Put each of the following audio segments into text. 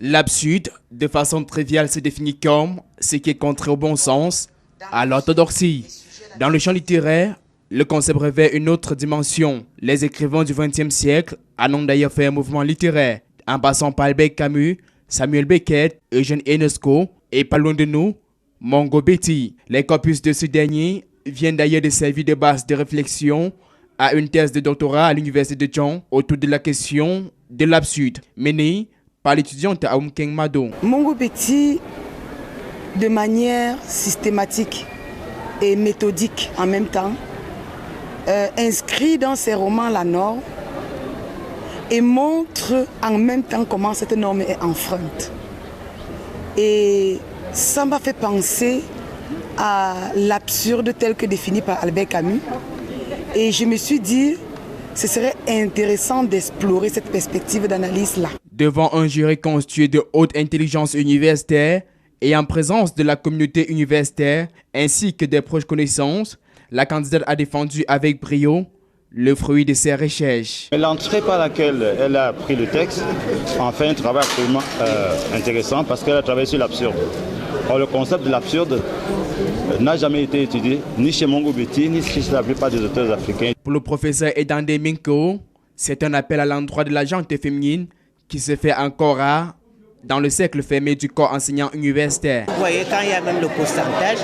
L'absurde, de façon triviale, se définit comme ce qui est contraire au bon sens, à l'orthodoxie. Dans le champ littéraire, le concept revêt une autre dimension. Les écrivains du XXe siècle en ont d'ailleurs fait un mouvement littéraire, en passant par Albert Camus, Samuel Beckett, Eugène Ionesco et pas loin de nous, Mongo Betty. Les corpus de ce dernier viennent d'ailleurs de servir de base de réflexion à une thèse de doctorat à l'université de Dijon autour de la question de l'absurde, menée par l'étudiante Aoum Keng Mado. Mongo Betty, de manière systématique et méthodique en même temps, inscrit dans ses romans la norme et montre en même temps comment cette norme est enfreinte. Et ça m'a fait penser à l'absurde tel que défini par Albert Camus. Et je me suis dit, ce serait intéressant d'explorer cette perspective d'analyse-là. Devant un jury constitué de haute intelligence universitaire et en présence de la communauté universitaire ainsi que des proches connaissances, la candidate a défendu avec brio le fruit de ses recherches. L'entrée par laquelle elle a pris le texte en fait un travail absolument intéressant parce qu'elle a travaillé sur l'absurde. Or, le concept de l'absurde n'a jamais été étudié ni chez Mongo Betty ni chez la plupart des auteurs africains. Pour le professeur Edande Minko, c'est un appel à l'endroit de la gente féminine qui se fait encore rare dans le cercle fermé du corps enseignant universitaire. Vous voyez, quand il y a même le pourcentage,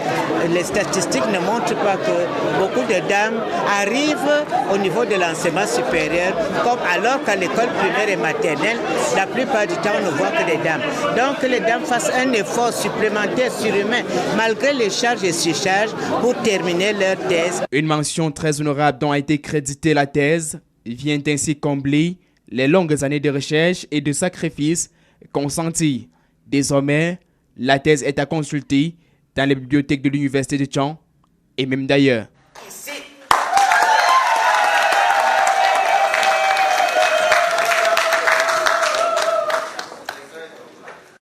les statistiques ne montrent pas que beaucoup de dames arrivent au niveau de l'enseignement supérieur, comme alors qu'à l'école primaire et maternelle, la plupart du temps, on ne voit que des dames. Donc que les dames fassent un effort supplémentaire surhumain, malgré les charges et surcharges, pour terminer leur thèse. Une mention très honorable dont a été créditée la thèse vient ainsi combler les longues années de recherche et de sacrifices consenti. Désormais, la thèse est à consulter dans les bibliothèques de l'université de Dijon et même d'ailleurs.